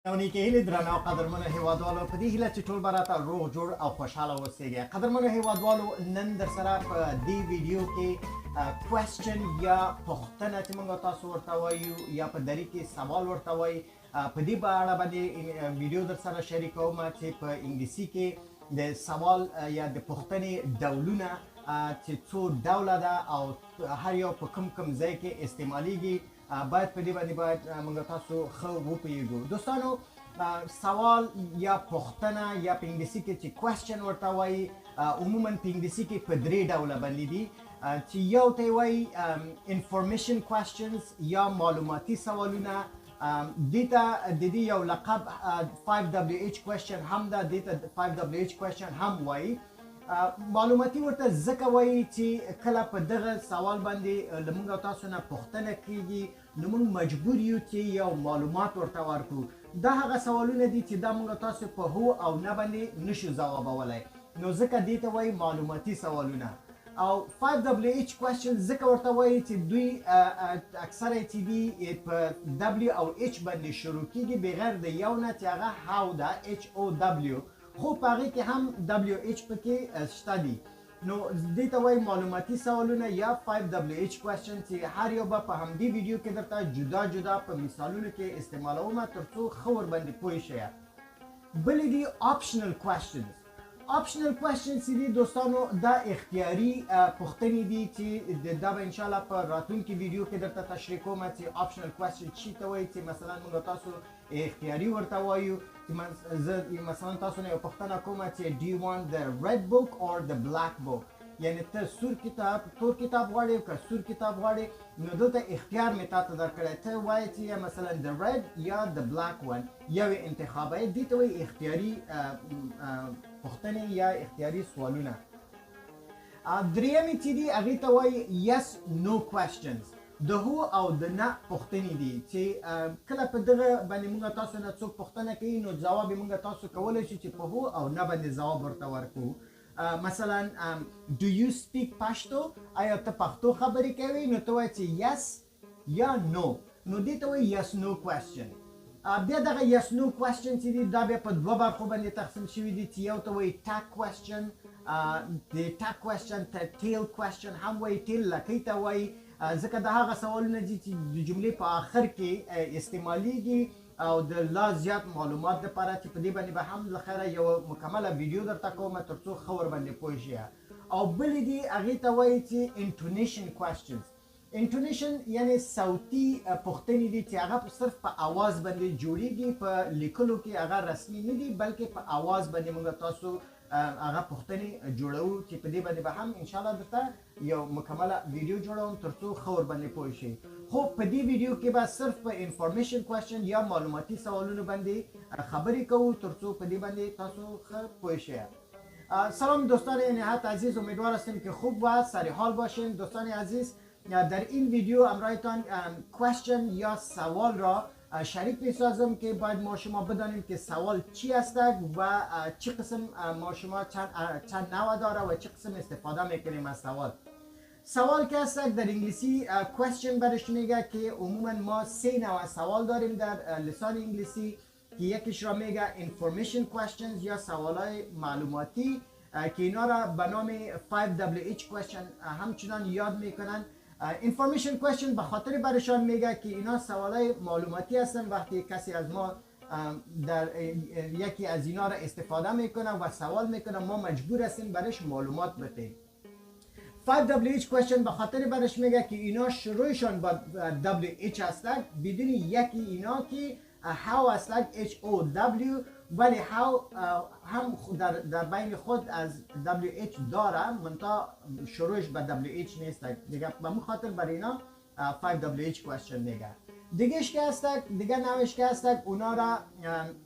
اونی کې هیله درنه او قدرمنو هیوادوالو په دې هیله چې ټول براته روغ جوړ او خوشاله اوسئ. قدرمنو هیوادوالو نن در سره په دې ویډیو کې کوېسچن یا پوښتنه چې موږ تاسو ورته وایو یا په دری کې سوال ورته وایي په دې اړه باندې ویډیو در سره شریکوم چې په انګلیسي کې د سوال یا د پوښتنې ډولونه چې څو ډوله ده او هر یو په کوم ځای کې استعمالیږي باید په دې باندې باید موږ تاسو ښه وپوهیږو. دوستانو سوال یا پوښتنه یا په انګلیسي کې چې کوېسچن ورته وایي عموما په انګلیسي کې په درې ډوله باندې دي چې یو ته یې وایي انفارمیشن کوېسچنز یا معلوماتي سوالونه. دې ته د دې یو لقب 5WH کوېسچن هم ده، دې ته 5WH کوېسچن هم وایي. معلوماتي ورته ځکه وایي چې کله په دغه سوال باندې له موږ او تاسو نه پوښتنه کیږي نو موږ مجبور یو چې یو معلومات ورته ورکړو. دا هغه سوالونه دي چې دا موږ تاسو په هو او نه باندې نشو ځوابولی، نو ځکه دې ته وایي معلوماتي سوالونه. او 5WH کوېسچن ځکه ورته وایي چې دوی اکثره چې دي په W او H باندې شروع کیږي بغیر د یو نه چې هغه هاو ده HOW، خو په هغې کې هم WH پکې شته دي. نو دې ته وایي معلوماتي سوالونه یا 5WH کوېسچن چې هر یو به په همدې ویډیو کې درته جدا جدا په مثالونو کې استعمالوم تر څو ښه ورباندې پوه شئ. بلې دي آپشنل کوېسچنز. آپشنل کوېسچنز چې دي دوستانو دا اختیاري پوښتنې دي چې دا به انشاءالله په راتلونکي ویډیو کې درته تشریح کوم چې آپشنل کوېسچن چی ته وایي چې مثلا موږ تاسو اختیاري ورته وایو. زه مثلا تاسو نه یو پوښتنه کوم چې do you want the red book or the black book، یعنی ته سور کتاب تور کتاب غواړې که سور کتاب غواړې، نو دلته اختیار مې تا ته درکړی، ته وایې چې یا مثلا the red یا the black one، یو یې انتخابوي. دې ته وایي اختیاري پوښتنې یا اختیاري سوالونه. درېیمې چې دي هغې ته وایي yes no questions. د هو او د نه پوښتنې دي چې کله په دغه باندې موږ تاسو نه څوک پوښتنه کوي نو ځواب یې موږ تاسو کولی شو چې په هو او نه باندې ځواب ورته ورکړو. مثلا do you speak پشتو، آیا ته پښتو خبرې کوې، نو ته وایې چې yes یا no، نو دې ته وایي yes no question. بیا دغه yes no question چې دي دا بیا په دوه برخو باندې تقسیم شوي دي چې یو ته وایي tag question. د tag question ته tail question هم وایي، tail لکۍ ته وایي ځکه دا هغه سوالونه دي چې د جملې په آخر کې استعمالیږي او د لا زیات معلومات لپاره چې په دې باندې به هم له خیره یو مکمله ویډیو درته کوم تر څو ښه ورباندې پوه شئ. او بلې دي هغې ته وایي چې انټونیشن کوېسچنز. انټونیشن یعنې صوتي پوښتنې دي چې هغه صرف په اواز باندې جوړیږي، په لیکلو کې هغه رسمي نه دي بلکې په اواز باندې موږ تاسو هغه پوښتنې جوړوو چې په دې باندې به هم انشاءالله درته یو مکمله ویډیو جوړوم تر څو ښه ورباندې پوه شئ. خو په دې ویډیو کې به صرف په انفارمیشن کوېسچن یا معلوماتي سوالونو باندې خبرې کوو تر څو په دې باندې تاسو ښه پوه شئ. سلام دوستان نهایت عزیز، امیدوار هستیم که خوب و سریحال باشین. دوستان عزیز در این ویدیو همراهتان کوېسچن یا سوال را شریک میسازم که باید ما شما بدانیم که سوال چی است و چه قسم ما شما چند نوع داره و چه قسم استفاده میکنیم از سوال. سوال که است در انگلیسی کوېسچن برش میگه که عموما ما 3 نوع سوال داریم در لسان انگلیسی که یکیش را میگه انفارمیشن کوېسچنز یا سوالای معلوماتی که اینا را به نام 5WH کوېسچن همچنان یاد میکنن. انفارمیشن کوېسچن به خاطر برشان میگه که اینا سوالای معلوماتی هستن. وقتی کسی از ما در یکی از اینا را استفاده میکنه و سوال میکنه ما مجبور هستیم برش معلومات بدیم. 5WH کوېسچن به خاطر برش میگه که اینا شروعشان با WH هستن، بدون یکی اینا که how هستن HOW، ولی how هم در بین خود از WH داره منتها شروعش به WH نیست دیگه، به همون خاطر برای اینا 5WH کوېسچن میگه. دیگهش که هستن، دیگه نوعش که هستن اونا را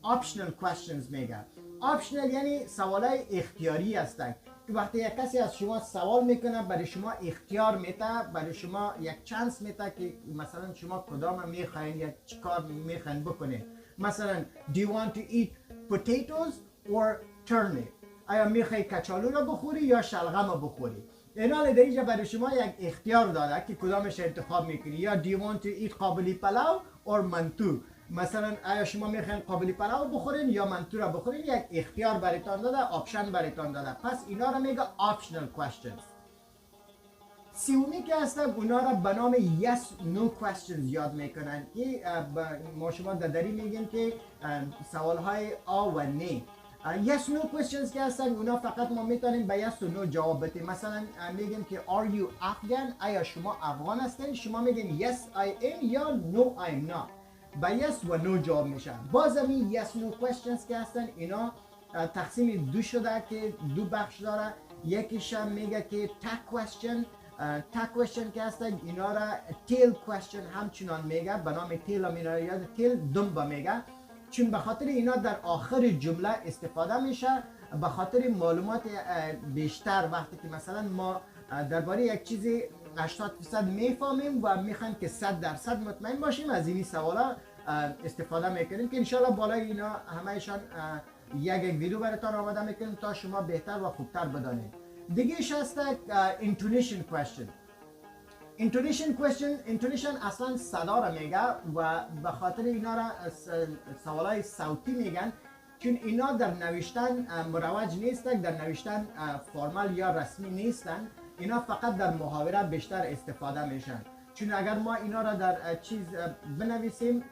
optional questions میگه. optional یعنی سوالای اختیاری هستن که وقتی یک کسی از شما سوال میکنه برای شما اختیار میده، برای شما یک چانس میده که مثلا شما کدام میخواین یا چیکار میخواین بکنین. مثلا do you want to eat potatoes or turnip، آیا میخوای کچالو را بخوری یا شلغم را بخوری. اینا در اینجا برای شما یک اختیار داده که کدامش انتخاب میکنی، یا do you want to eat قابلی پلاو or منتو، مثلا آیا شما میخواین قابلی پلاو بخورین یا منتو را بخورین، یک اختیار براتون داده، آپشن براتون داده. پس اینا رو میگه optional questions. سیومی که هستن اونا را به نام yes no questions یاد میکنن که ما شما دری میگیم که سوال های آ و نه. yes no questions که هستن اونا فقط ما میتونیم به yes و no جواب بدیم. مثلا میگیم که are you Afghan، آیا شما افغان هستین، شما میگین yes I am یا no I'm not، با yes و no جواب میشن. باز همین yes no questions که هستن اینا تقسیم دو شده که دو بخش داره. یکیش هم میگه که tag question، tag question که هستن اینا را tail question همچنان میگه، به نام tail هم اینا را یاد tail دنبه میگه، چون به خاطر اینا در آخر جمله استفاده میشه، به خاطر معلومات بیشتر. وقتی که مثلا ما درباره یک چیزی 80% میفهمیم و میخوایم که 100% مطمئن باشیم، از این سوالا استفاده میکنیم که انشالله بالای اینا همهشان یک ویدیو براتون آماده میکنیم تا شما بهتر و خوبتر بدانید. دیگهش هست intonation question. intonation اصلا صدا را میگه و به خاطر اینا را سوالای صوتی میگن، چون اینا در نوشتن مروج نیستن، در نوشتن فرمال یا رسمی نیستن، اینا فقط در محاوره بیشتر استفاده میشن. چون اگر ما اینا را در چیز بنویسیم،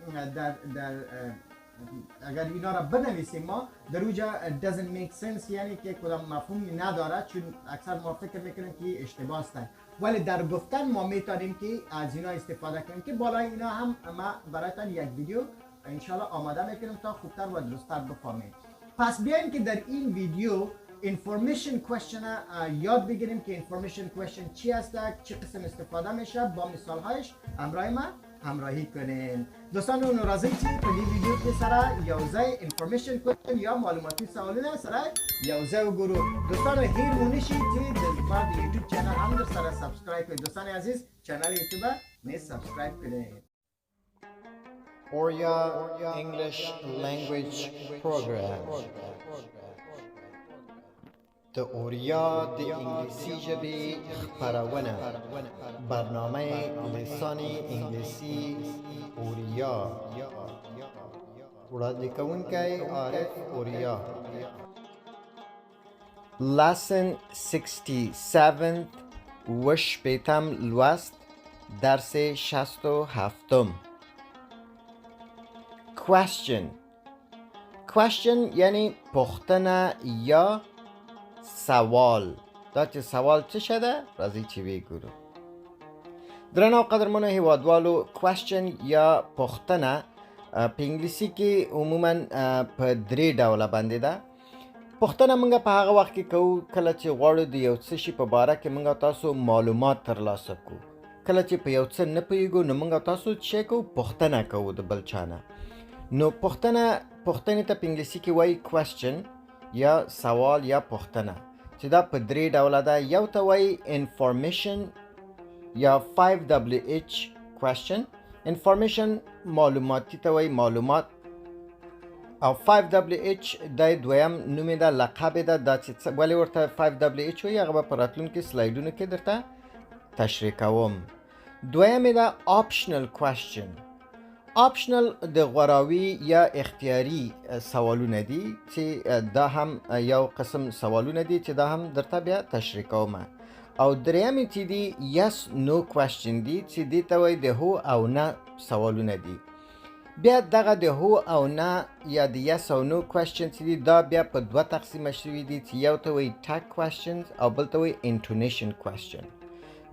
اگر اینا را بنویسیم ما در اوجا doesn't make sense، یعنی که کدام مفهومی نداره، چون اکثر ما فکر میکنیم که اشتباه هستن، ولی در گفتن ما میتونیم که از اینا استفاده کنیم که بالای اینا هم ما برایتان یک ویدیو انشالله آماده میکنیم تا خوبتر و درستتر بفهمید. پس بیاین که در این ویدیو information question یاد بگیریم که information question چی هست، چه قسم استفاده میشه، با مثال هایش همراه ما همراهی کنین. دوستان اون راضی چی په دې ویډیو کې سره یو ځای انفارمیشن کوشن یا معلوماتي سوالونه سره یو ځای وګورو. دوستان هیر مونږ شي چې د ما د یوټیوب چینل هم در سره سبسکرایب کړئ. دوستان عزیز چینل یوټیوب نه سبسکرایب کړئ. Orya English Language Program د اوریا د انګلیسي ژبې خپرونه، برنامه لسان انګلیسي اوریا، وړاندې کوونکی عارف اوریا. Lesson 67 وشپیتم لوست، درس 67. Question یعنی پوښتنه یا سوال. دا چې سوال څه شده راځي چې وګورو. درنو قدرمنو هیوادوالو، question یا پوښتنه په انګلیسي کې عموما په درې ډوله باندې ده. پوښتنه موږ په هغه وخت کې کوو کله چې غواړو د یو څه شي په باره کې موږ تاسو معلومات ترلاسه کوو. کله چې په یو څه نه پوهیږو نو موږ تاسو څه کوو، پوښتنه کوو د بل چا نه. نو پوښتنې ته په انګلیسي کې وایي question یا سوال یا پوښتنه، چې دا په درې ډوله ده. یو ته وایي information یا 5WH question. information معلوماتي ته وایي معلومات، او 5WH دا دویم نوم ده، لقب ده. دا چې ولې ورته 5WH وایي هغه به په راتلونکي سلایډونو کې درته تشریح کوم. دویم ده optional question. optional د غوراوي یا اختیاري سوالونه دي، چې دا هم یو قسم سوالونه دي چې دا هم درته بیا تشریح کوم. او درېیمې چې دي yes no question دي، چې دې ته وایي د هو او نه سوالونه دي. بیا دغه د هو او نه یا د yes او no question چې دي دا بیا په دوه تقسیمه شوي دي، چې یو ته وایي tag questions او بل ته وایي intonation question.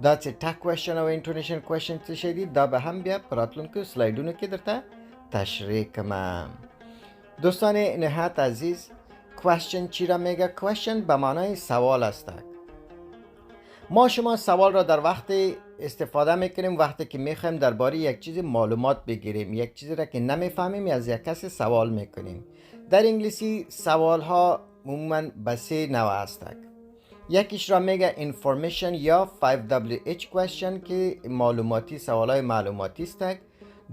دا چې tag question او intonation question څه شي دي دا به هم بیا په راتلونکو سلایډونو کې درته تشریح کوم. دوستان نهایت عزیز، question چی را میگه؟ question به معنای سوال است. ما شما سوال را در وقت استفاده میکنیم وقتی که میخوایم درباره یک چیز معلومات بگیریم، یک چیزی را که نمیفهمیم از یک کسی سوال میکنیم. در انگلیسی سوال ها عموما به سه نوع هستند. یکیش را میگه information یا 5WH question که معلوماتی، سوالای معلوماتی است.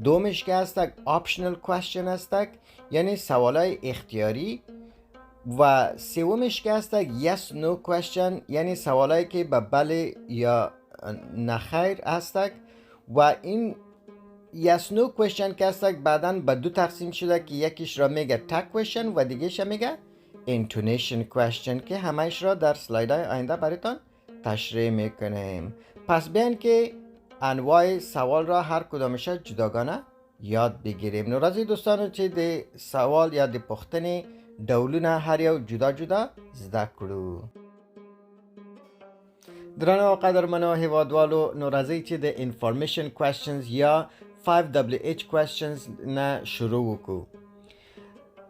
دومش که هست optional question است، یعنی سوالای اختیاری. و سومش که هست yes no question، یعنی سوالایی که به بله یا نخیر هست. و این yes no question که هست بعدا به دو تقسیم شده که یکیش را میگه tag question و دیگهش میگه intonation question که همهش را در سلاید های آینده براتان تشریح میکنیم. پس بیاین که انواع سوال را هر کدامش جداگانه یاد بگیریم. نورازی دوستانو چې د سوال یا د پوښتنې ډولونه هر یو جدا جدا زده کړو. درنو قدرمنو هیوادوالو، نورازی چې د انفارمیشن کوېسچنز یا 5WH کوېسچنز نه شروع وکړو.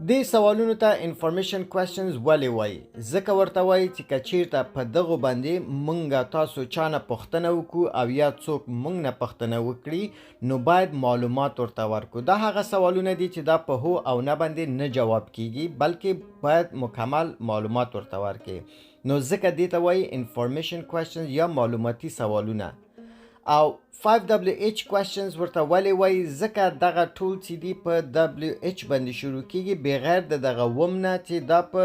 دې سوالونو ته انفارمیشن کوېسچنز ولې وایي؟ ځکه ورته وایي چې که چیرته په دغو باندې مونږ تاسو چا نه پوښتنه وکړو او یا څوک مونږ نه پوښتنه وکړي نو باید معلومات ورته ورکړو. دا هغه سوالونه دي چې دا په هو او نه باندې نه جواب کیږي، بلکې باید مکمل معلومات ورته ورکړي. نو ځکه دې ته وایي انفارمیشن کوېسچنز یا معلوماتي سوالونه. او 5WH questions ورته ولې وایي؟ ځکه دغه ټول چې دي په WH باندې شروع کیږي بغیر د دغه وم نه چې دا په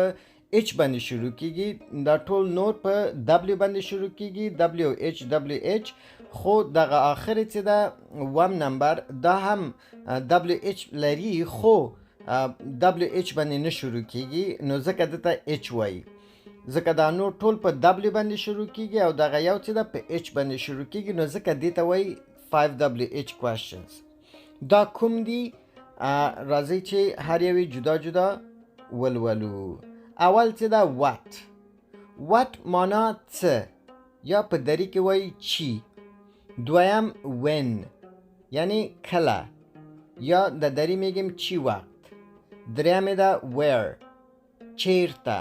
H باندې شروع کیږي. دا ټول نور په W باندې شروع کیږي، WH خو دغه آخر چې دا وم نمبر دا هم WH لري خو WH باندې نه شروع کیږي، نو ځکه دته H وایي. ځکه دا نور ټول په W باندې شروع کیږي او دغه یو چې دا په H باندې شروع کیږي، نو ځکه دې ته وایي 5WH questions. دا کوم دي؟ راځئ چې هر یوې جدا جدا ولولو. اول چې دا what معنا څه یا په دری کې وایي چی. دویم when یعنی کله یا د دری میگیم چی وقت. دریم دا where چیرته،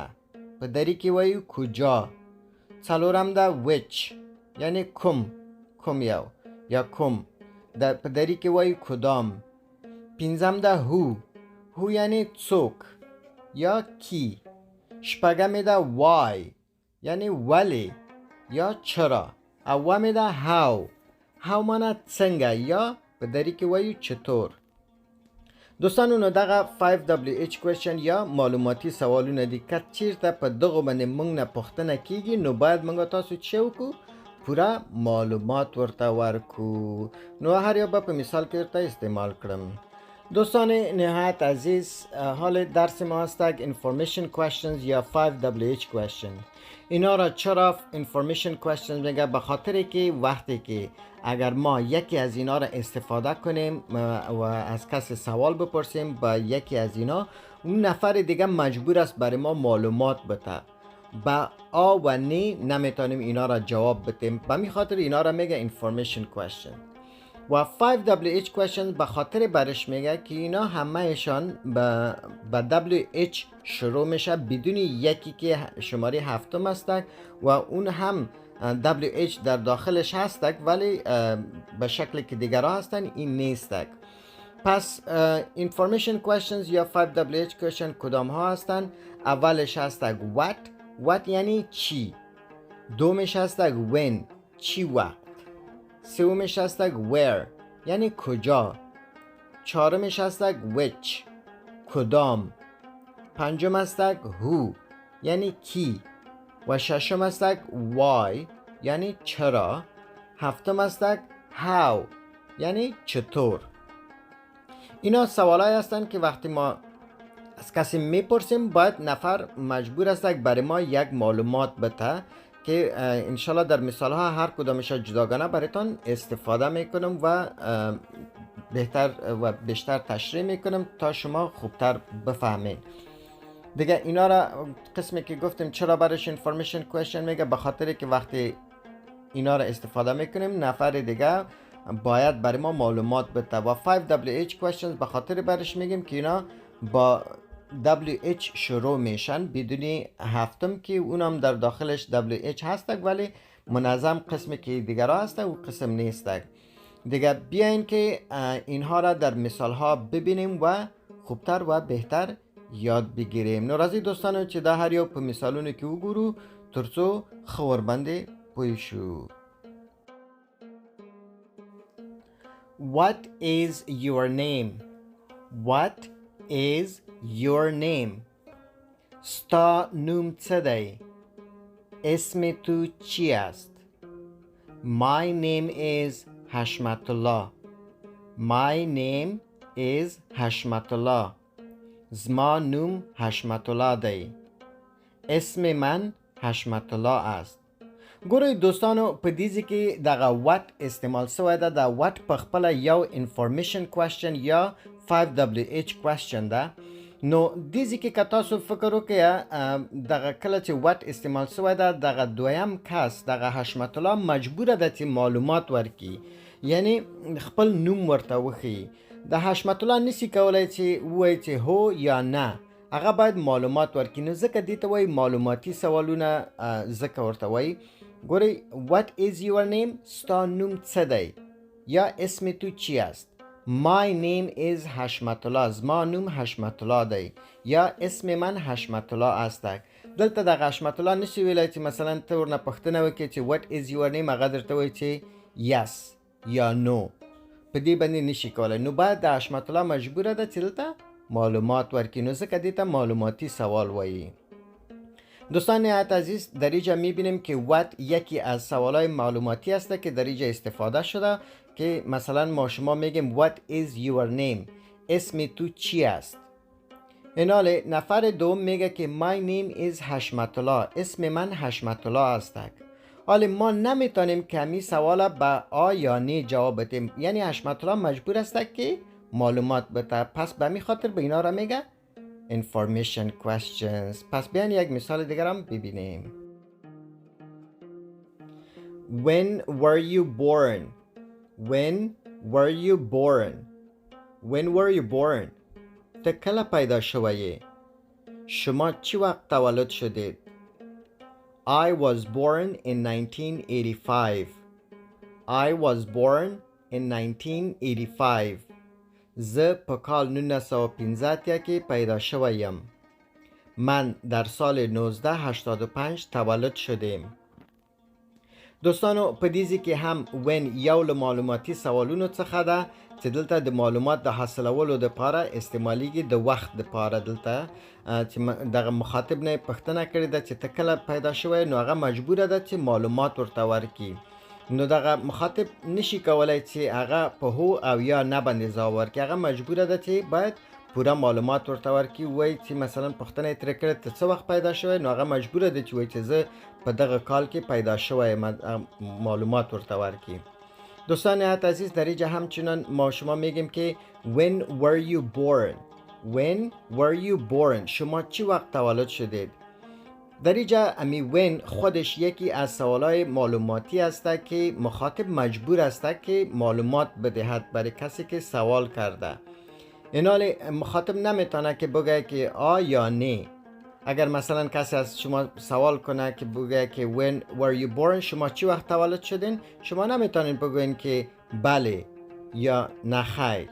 په دری کې وایو کجا. څلورم دا which یعنی کوم یو یا کوم، په دری کې وایو کدام. پنځم دا who یعنی څوک یا کی. شپږم دا why یعنی ولی یا چرا. اوم دا how معنا څنګه یا په دری کې وایو چطور. دوستانو نو دغه 5WH question یا معلوماتي سوالونه دي. که چیرته په دغه باندې مونږ نه پوښتنه کیږي نو باید مونږ تاسو چې وکړو پوره معلومات ورته ورکو. نو هر یو به په مثال کې ورته استعمال کړم. دوستان نهایت عزیز، حال درس ما هستگ انفارمیشن کوېسچنز یا 5WH question. اینا را چرا انفارمیشن کوېسچنز میگه؟ به خاطر که وقتی که اگر ما یکی از اینا را استفاده کنیم و از کسی سوال بپرسیم با یکی از اینا، اون نفر دیگه مجبور است برای ما معلومات بده. با آ و نی نمیتونیم اینا را جواب بدیم. به می خاطر اینا را میگه انفارمیشن کوېسچن. و 5WH questions به خاطر برش میگه که اینا همهشان به WH شروع میشه بدون یکی که شماره هفتم هستک و اون هم WH در داخلش هستک ولی به شکل که دیگر هستن این نیستک. پس information questions یا 5WH question کدام ها هستن؟ اولش هستک what یعنی چی. دومش هستک when چی وقت. سومش هستک where یعنی کجا. چهارمش هستک which کدام. پنجم هستک who یعنی کی. و ششم هستک why یعنی چرا. هفتم هستک how یعنی چطور. اینا سوالای هستن که وقتی ما از کسی میپرسیم باید نفر مجبور هستک برای ما یک معلومات بده که انشالله در مثال ها هر کدامش جداگانه برایتان استفاده میکنم و بهتر و بیشتر تشریح میکنم تا شما خوبتر بفهمین. دیگه اینا را قسمی که گفتیم چرا برش انفارمیشن کوېسچن میگه، به خاطر که وقتی اینا را استفاده میکنیم نفر دیگه باید برای ما معلومات بده. و 5WH questions به خاطر برش میگیم که اینا با WH شروع میشن بدون هفتم که اونم در داخلش WH هستک ولی منظم قسمی که دیگر هستک و قسم نیستک. دیگه بیاین که اینها را در مثال ها ببینیم و خوبتر و بهتر یاد بگیریم. نورازی دوستانو چې دا هر یو په مثالونو کې وګورو ترڅو خبربند پوه شو. What is your name? What is your name? ستا نوم څه دی؟ اسم تو چی است؟ My name is حشمت الله. My name is حشمت الله. زما نوم حشمت الله دی. اسم من حشمت الله است. ګورئ دوستانو په دې ځای کې دغه what استعمال شوی ده. د what په خپله یو انفارمیشن کوېسچن یا 5WH کوېسچن ده. نو دې ځای کې که تاسو فکر وکړئ دغه کله چې what استعمال شوی ده دغه دویم کس دغه حشمت الله مجبوره ده چې معلومات ورکړي، یعنی خپل نوم ورته وښیي. د حشمت الله نشي کولی چې ووایي چې هو یا نه، هغه باید معلومات ورکړي. نو ځکه دې ته وایي معلوماتي سوالونه. ځکه ورته وایي ګورئ what is your name، ستا نوم څه دی یا اسم تو چی است. My name is حشمت الله، زما نوم حشمت الله دی یا اسم من حشمت الله است. دلته د حشمت الله نشي ویلی چې مثلا ته ورنه پوښتنه وکړې چې what is your name، هغه درته وایي چې yes یا no. په دې باندې نشي کولی. نو باید د حشمت الله مجبوره ده چې دلته معلومات ورکړي. نو ځکه دې ته معلوماتی سوال وایي. دوستان نهایت عزیز در اینجا میبینیم که what یکی از سوالای معلوماتی است که در اینجا استفاده شده که مثلا ما شما میگیم what is your name، اسم تو چی است. این حال نفر دوم میگه که my name is حشمت الله، اسم من حشمت الله است. حالا ما نمیتونیم که همین سوال با آ یا نه جواب بدیم، یعنی حشمت الله مجبور است که معلومات بده. پس به می خاطر به اینا را میگه information questions. پس بیان یک مثال دیگر هم ببینیم. When were you born؟ When were you born؟ When were you born؟ ته کله پیدا شوی؟ شما چی وقت تولد شدید؟ I was born in 1985. I was born in 1985. زه په کال 1915 کې پیدا شویم. من در سال 1985 تولد شدیم. دوستانو په دې ځای کې هم when یو له معلوماتي سوالونو څخه ده چې دلته د معلومات د حاصلولو دپاره استعمالیږي. د وخت دپاره دلته چې دغه مخاطب نه پوښتنه کړې ده چې ته کله پیدا شوی، نو هغه مجبوره ده چې معلومات ورته ورکړي. نو دغه مخاطب نشي کولای چې هغه په هو او یا نه باندې ځواب ورکړي. هغه مجبوره ده چې باید پوره معلومات ورته ورکړي. وایي چې مثلا پوښتنه یې ترې کړې ته څه وخت پیدا شوی، نو هغه مجبوره ده چې وایي چې زه په دغه کال کې پیدا شوی، معلومات ورته ورکړي. دوستان نهایت عزیز در اینجا همچنان ما شما میگیم که when were you born؟ when were you born؟ شما چی وقت تولد شدید؟ در اینجا امی when خودش یکی از سوالای معلوماتی است که مخاطب مجبور است که معلومات بدهد برای کسی که سوال کرده. این حال مخاطب نمیتونه که بگه که آ یا نه. اگر مثلا کسی از شما سوال کنه که بگه که when were you born، شما چی وقت تولد شدین، شما نمیتونین بگوین که بله یا نه خیر.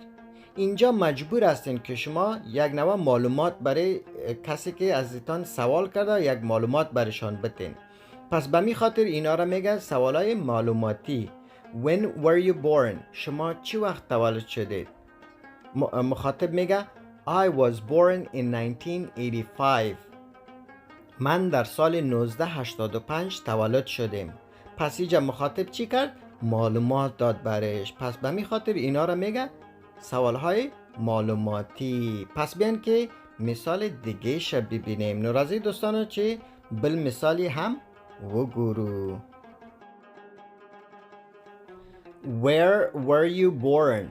اینجا مجبور هستین که شما یک نوع معلومات برای کسی که ازتان سوال کرده یک معلومات برایشان بتین. پس به می خاطر اینا را میگه سوالای معلوماتی. when were you born، شما چی وقت تولد شدید؟ مخاطب میگه I was born in 1985. من در سال 1985 تولد شدیم. پس اینجا مخاطب چی کرد؟ معلومات داد برش. پس به می خاطر اینا را میگه سوالهای معلوماتی. پس بیان که مثال دیگه شب ببینیم. نو راضی دوستانو چه بل مثالی هم وگورو. Where were you born؟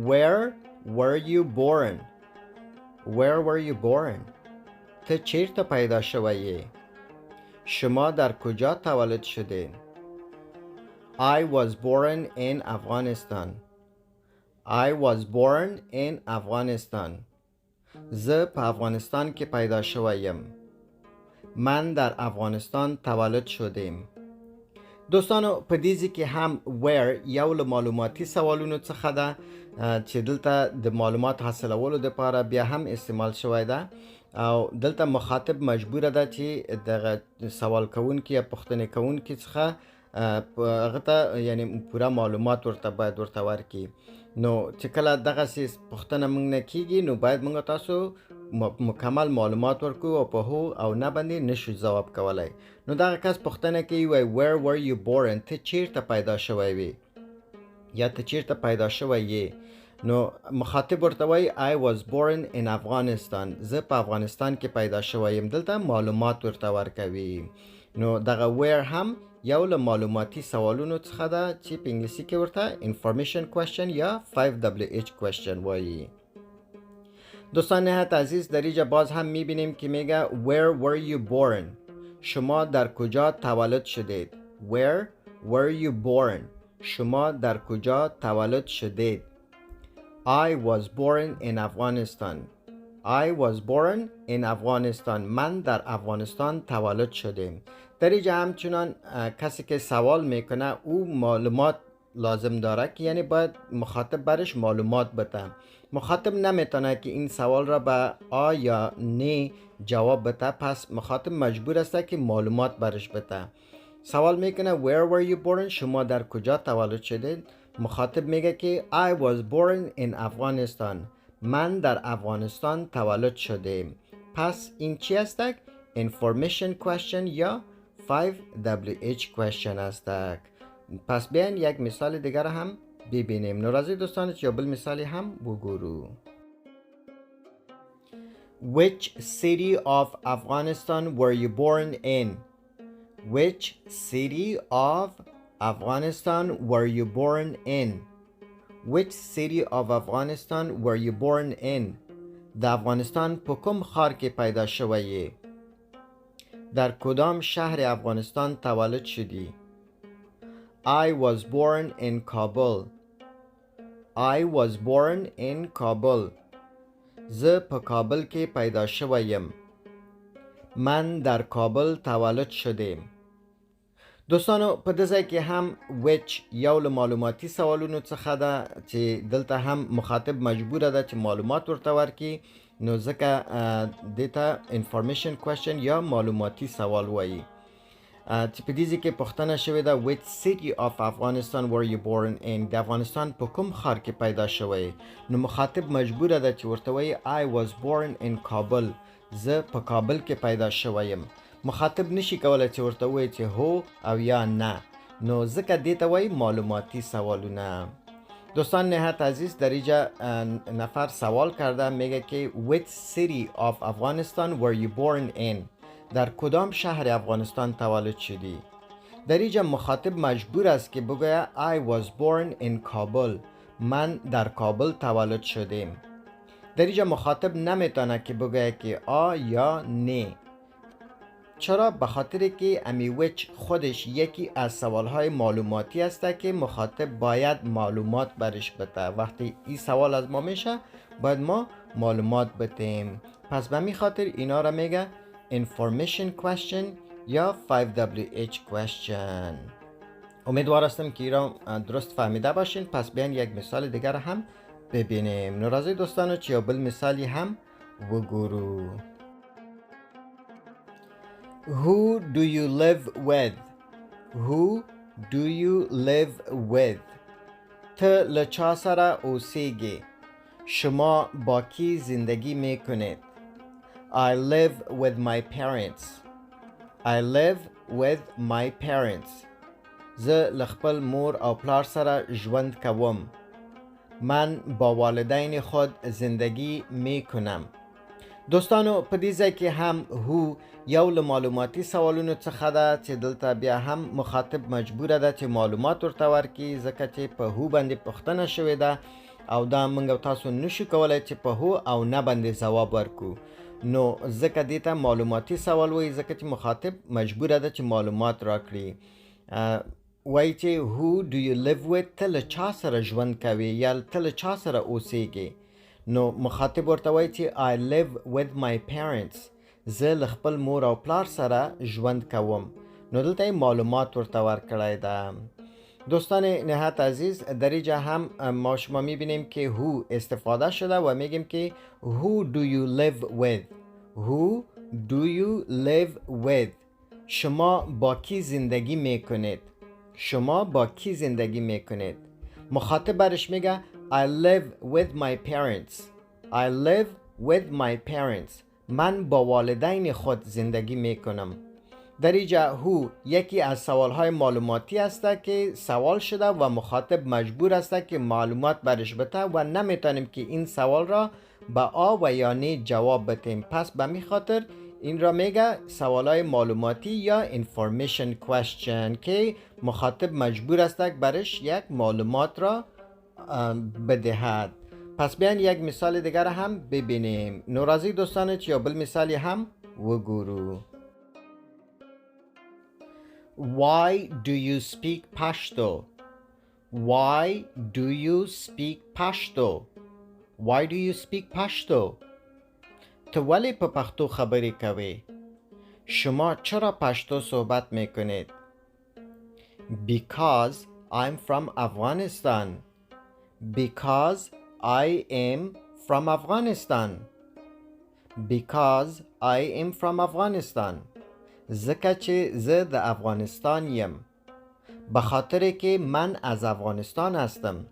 Where were you born؟ Where were you born؟ ته چیرته پیدا شوی؟ شما در کجا تولد شدین؟ I was born in Afghanistan. I was born in Afghanistan. زه په افغانستان کې پیدا شویم. من در افغانستان تولد شدیم. دوستانو په دې ځای کې هم where یو له معلوماتي سوالونو څخه ده چې دلته د معلومات حاصلولو دپاره بیا هم استعمال شوی ده او دلته مخاطب مجبوره ده چې دغه سوال کوونکي یا پوښتنې کوونکي څخه هغه ته یعنی پوره معلومات ورته باید ورته ورکړي. نو چې کله دغسې پوښتنه موږ نه کیږي نو باید موږ تاسو مکمل معلومات ورکو او په هو او نه باندې نشو جواب کولی. نو دغه کس پوښتنه کوي وای where were you born؟ ته چیرته پیدا شوی وی؟ یا ته چیرته پیدا شوی. نو مخاطب ورته وایي I was born in افغانستان، زه په افغانستان کې پیدا شویم. دلته معلومات ورته ورکوي. نو دغه where هم یو له معلوماتي سوالونو څخه ده چې په انګلیسي کې ورته information question یا 5WH question وایي. دوستان نهایت عزیز، در اینجا باز هم میبینیم که میگه where were you born؟ شما در کجا تولد شدید؟ Where were you born؟ شما در کجا تولد شدید؟ I was born in Afghanistan. I was born in Afghanistan. من در افغانستان تولد شدم. در اینجا همچنان کسی که سوال میکنه او معلومات لازم داره که یعنی باید مخاطب برش معلومات بده. مخاطب نمیتونه که این سوال را به آ یا نه جواب بده، پس مخاطب مجبور است که معلومات برش بده. سوال میکنه where were you born؟ شما در کجا تولد شدید؟ مخاطب میگه که I was born in Afghanistan. من در افغانستان تولد شدم. پس این چی است؟ Information question یا 5WH question است. پس بیاین یک مثال دیگر هم ببینیم. نوrazی دوستان یا بل مثالی هم بگورو. Which city of Afghanistan were you born in؟ Which city of Afghanistan were you born in؟ Which city of Afghanistan were you born in؟ در افغانستان په کوم ښار کې پیدا شوی؟ در کدام شهر افغانستان تولد شدی؟ I was born in Kabul. I was born in Kabul. زه په کابل کې پیدا شویم. من در کابل تولد شدم. دوستانو په دې ځای کې هم which یو له معلوماتي سوالونو څخه ده چې دلته هم مخاطب مجبوره ده چې معلومات ورته ورکړي، نو ځکه دته information question یا معلوماتي سوال وایي. چې په دې ځای کې پوښتنه شوې ده which city of Afghanistan were you born in؟ د افغانستان په کوم ښار کې پیدا شوی؟ نو مخاطب مجبوره ده چې ورته وایي I was born in Kabul. زه په کابل کې پیدا شویم. مخاطب نشي کولای چې ورته وایي چې هو او یا نه، نو ځکه دې ته وایي معلوماتي سوالونه. دوستان نهایت عزیز، در اینجا نفر سوال کرده میگه که which city of Afghanistan were you born in؟ در کدام شهر افغانستان تولد شدی؟ در اینجا مخاطب مجبور است که بگوید I was born in Kabul. من در کابل تولد شدم. در اینجا مخاطب نمیتونه که بگوید که آ یا نه. چرا؟ به خاطر که which خودش یکی از سوالهای معلوماتی است که مخاطب باید معلومات برش بده. وقتی این سوال از ما میشه باید ما معلومات بدیم. پس به می خاطر اینا را میگه information question یا 5WH question. امیدوار هستم که ایران درست فهمیده باشین. پس بیاین یک مثال دیگر هم ببینیم. نوrazی دوستانو چی بل مثالی هم وګورو. Who do you live with؟ Who do you live with؟ ته له چا سره اوسیږي؟ شما با کی زندگی میکنید؟ I live with my parents. I live with my parents. زه له خپل مور او پلار سره ژوند کوم. من با والدین خود زندگی میکنم. دوستانو په دې ځای کې هم هو یو له معلوماتي سوالونو څخه ده چې دلته بیا هم مخاطب مجبوره ده چې معلومات ورته ورکړي، ځکه چې په هو باندې پوښتنه شوې ده او دا موږ تاسو نشو کولی چې په هو او نه باندې ځواب ورکړو. نو ځکه دې ته معلوماتي سوال وایي، ځکه چې مخاطب مجبوره ده چې معلومات راکړي. وایي چې who do you live with؟ ته له چا سره ژوند کوي یا ته له چا سره اوسیږي؟ نو مخاطب ورته وایي چې I live with my parents. زه له خپل مور او پلار سره ژوند کوم. نو دلته معلومات ورته ورکړی ده. دوستان نهایت عزیز، در اینجا هم ما شما میبینیم که هو استفاده شده و میگیم که who do you live with؟ Who do you live with؟ شما با کی زندگی میکنید؟ شما با کی زندگی میکنید؟ مخاطب برش میگه I live with my parents. I live with my parents. من با والدین خود زندگی میکنم. در اینجا هو یکی از سوالهای معلوماتی است که سوال شده و مخاطب مجبور است که معلومات برش بده و نمیتونیم که این سوال را با آ و یا نه جواب بدیم. پس به می خاطر این را میگه سوالهای معلوماتی یا information question که مخاطب مجبور است برش یک معلومات را بدهد. پس بیاین یک مثال دیگر هم ببینیم. نوrazی دوستان یا بل مثالی هم وگورو. Why do you speak Pashto? Why do you speak Pashto? Why do you speak Pashto? تو ولی په پښتو خبری کوي؟ شما چرا پشتو صحبت میکنید؟ Because I'm from Afghanistan. Because I am from Afghanistan. Because I am from Afghanistan. ځکه چې زه د افغانستان یم. به خاطر که من از افغانستان هستم.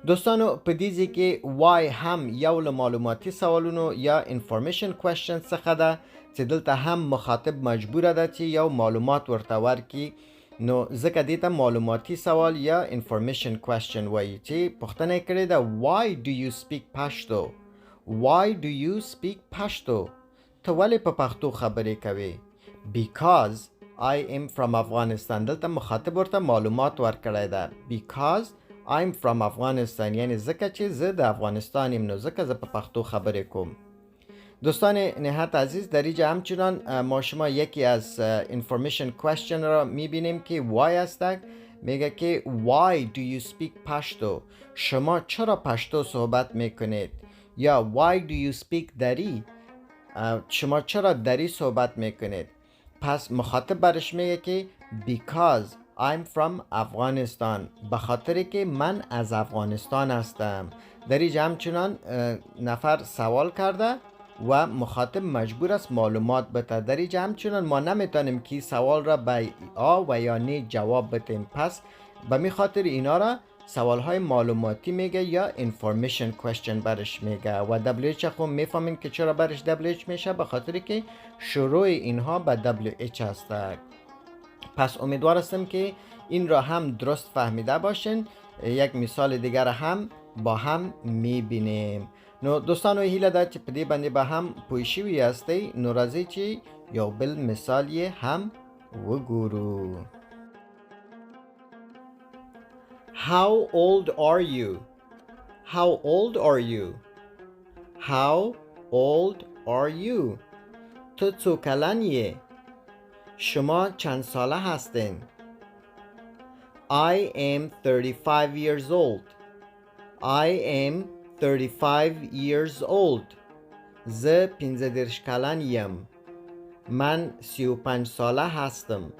دوستانو په دیزی که why هم یو له معلوماتی سوالونو یا information question څخه ده چې دلته هم مخاطب مجبوره ده چې یو معلومات ورته ورکړي، نو ځکه دې ته معلوماتی سوال یا information question وایي چې پوښتنه یې کړې ده why do you speak Pashto? Why do you speak Pashto? ته ولې په پښتو خبرې کوې؟ Because I am from Afghanistan. دلته مخاطب ورته معلومات ورکړی ده. Because I'm from Afghanistan. یعنی ځکه چې زه د افغانستان یم، نو ځکه زه په پښتو خبرې کوم. دوستان نهایت عزیز، در اینجا همچنان ما شما یکی از information question را میبینیم که why است. میگه که why do you speak Pashto? شما چرا پشتو صحبت میکنید؟ یا why do you speak دری؟ شما چرا دری صحبت میکنید؟ پس مخاطب برش میگه که because I'm from Afghanistan. به خاطر که من از افغانستان هستم. در اینجا همچنان نفر سوال کرده و مخاطب مجبور است معلومات بده. در اینجا همچنان ما نمیتونیم که سوال را به آ و یا نه جواب بدیم. پس به می خاطر اینا را سوال های معلوماتی میگه یا information question برش میگه. و WH خب میفهمین که چرا برش WH میشه، به خاطر که شروع اینها به WH هست. پس امیدوار هستم که این را هم درست فهمیده باشین. یک مثال دیگر هم با هم میبینیم. نو دوستانو هیله ده چې په دې باندې به هم پوه شوي یاستئ. نو راځئ چې یو بل مثال یې هم وګورو. How old are you? How old are you? How old are you? تو څو کلن یې؟ شما چند ساله هستین؟ I am 35 years old. I am 35 years old. زه 35 کلن یم. من 35 ساله هستم.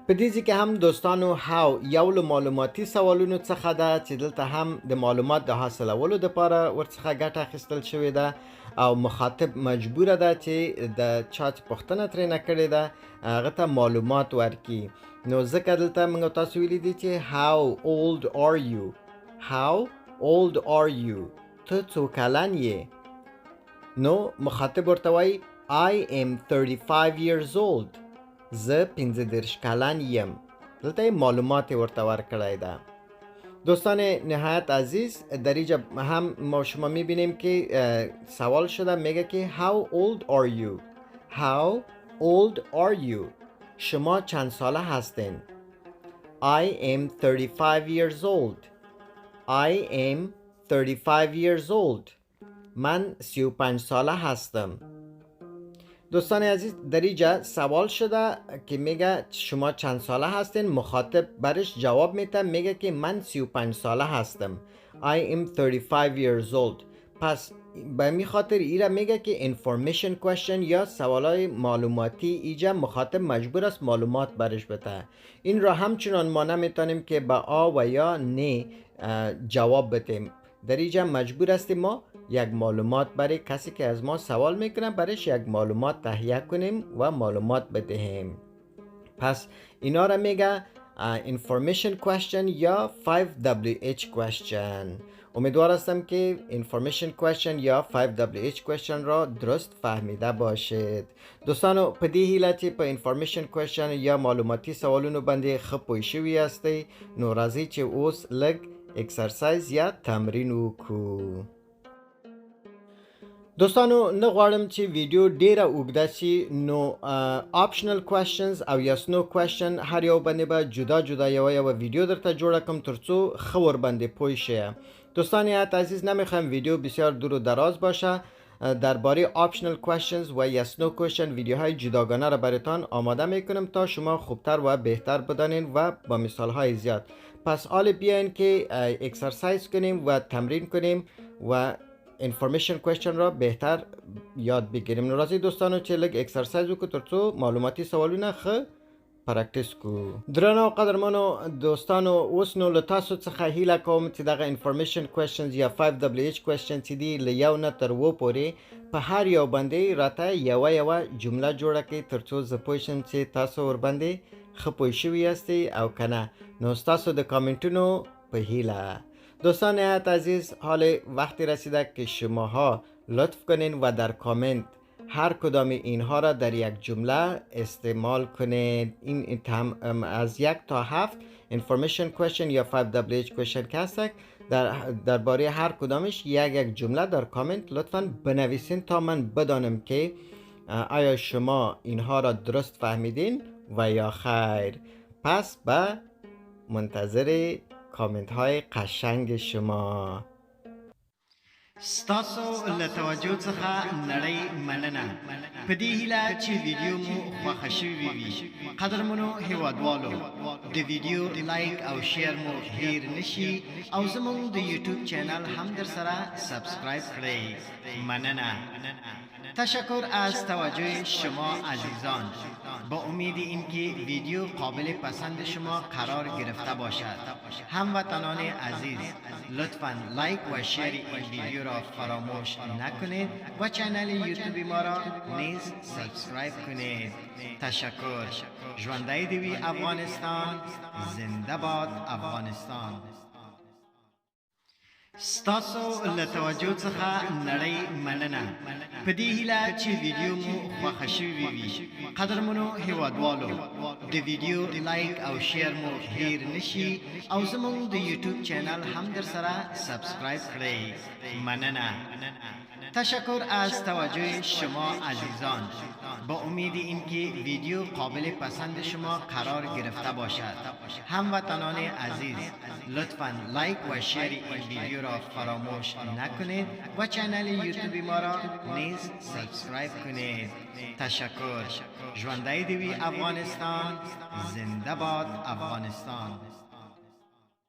په دې کې هم دوستانو how یو له معلوماتي سوالونو څخه ده چې دلته هم د معلومات د حاصلولو لپاره ورڅخه ګټه اخیستل شوې ده او مخاطب مجبوره ده چې د چا چې پوښتنه ترېنه کړې ده هغه ته معلومات ورکړي. نو ځکه دلته موږ تاسو ویلي دي چې how old are you? How old are you? ته څو کلن یې؟ نو مخاطب ورته وایي I am 35 years old. زه 35 کلن یم. دلته معلومات ورته ورکړی ده. دوستان نهایت عزیز، در اینجا هم ما شما میبینیم که سوال شده، میگه که how old are you? How old are you? شما چند ساله هستین؟ I am 35 years old. I am 35 years old. من 35 ساله هستم. دوستان عزیز، در اینجا سوال شده که میگه شما چند ساله هستین. مخاطب برش جواب میده، میگه که من 35 ساله هستم. I am 35 years old. پس به می خاطر ایره میگه که information question یا سوالای معلوماتی ایجا مخاطب مجبور است معلومات برش بده. این را همچنان ما نمیتونیم که با آ و یا نه جواب بدیم. در اینجا مجبور هستیم ما یک معلومات برای کسی که از ما سوال میکنه برایش یک معلومات تهیه کنیم و معلومات بدهیم. پس اینا را میگه information question یا 5WH question. امیدوار هستم که انفورمیشن کوشن یا 5WH کوشن را درست فهمیده باشید. دوستانو په دې هیله چې په انفورمیشن کوشن یا معلوماتي سوالونو باندې ښه پوه شوي یاستئ، نو راځئ چې اوس لږ اکسرسایز یا تمرین وکړو. دوستانو نه غواړم چې ویډیو ډیره اوږده شي، نو آپشنل کوشنز او یس نو کوشن هر یو باندې به جدا جدا یو ویډیو درته جوړه کړم ترڅو ښه ور باندې پوه شئ. دوستان نهایت عزیز، نمیخوایم ویدیو بسیار دور و دراز باشه. درباره آپشنل کوشنز و یس نو کوشن ویدیوهای جداگانه را براتان آماده میکنم تا شما خوبتر و بهتر بدانین و با مثال های زیاد. پس حال بیاین که اکسرسایز کنیم و تمرین کنیم و انفورمیشن کوشن را بهتر یاد بگیریم. ناراضی دوستانو چې لږ اکسرسایز وکړو ترڅو معلوماتي سوالونه ښه پراکټیس کو. درنو او قدرمنو دوستانو، اوس نو له تاسو څخه هیله کوم چې دغه انفورمیشن کوشنز یا 5WH کوشن چې دي له یو نه تر اووه پورې په هر یو باندې راته یوه جمله جوړه کړئ ترڅو زه پوه شم چې تاسو ورباندې ښه پوه شوي یاستئ او که نه. نو ستاسو د کامنټونو په هیله. دوستان نهایت عزیز، حال وقتی رسیده که شماها لطف کنین و در کامنت هر کدام اینها را در یک جمله استعمال کنید. این از 1 تا 7 انفورمیشن کوشن یا 5WH کوشن که هست درباره هر کدامش یک جمله در کامنت لطفاً بنویسین تا من بدانم که آیا شما اینها را درست فهمیدین و یا خیر. پس به منتظر کامنت های قشنگ شما. ستاسو له توجه څخه نړۍ مننه. په دې هیله چې ویډیو مو خوښه شوې وي. قدرمنو هیوادوالو، د ویډیو لایک او شیر مو هیر نشي او زموږ د یوټیوب چینل هم در سره سبسکرایب کړئ. مننه. تشکر از توجه شما عزیزان. با امید اینکه ویدیو قابل پسند شما قرار گرفته باشد. هموطنان عزیز، لطفاً لایک و شیر این ویدیو را فراموش نکنید و چینل یوتیوب ما را نیز سابسکرایب کنید. تشکر. ژوندی دې وي افغانستان. زنده باد افغانستان. ستاسو له توجه څخه نړۍ مننه. په دې هیله چې ویډیو مو خوښه شوې وي. قدرمنو هیوادوالو، د ویډیو لایک او شیر مو هیر نشي او زموږ د یوټیوب چینل هم در سره سبسکرایب کړئ. مننه. تشکر از توجه شما عزیزان. با امید اینکه ویدیو قابل پسند شما قرار گرفته باشد. هموطنان عزیز، لطفاً لایک و شیر این ویدیو را فراموش نکنید و چینل یوتیوب ما را نیز سابسکرایب کنید. تشکر. ژوندی دې وي افغانستان. زنده باد افغانستان.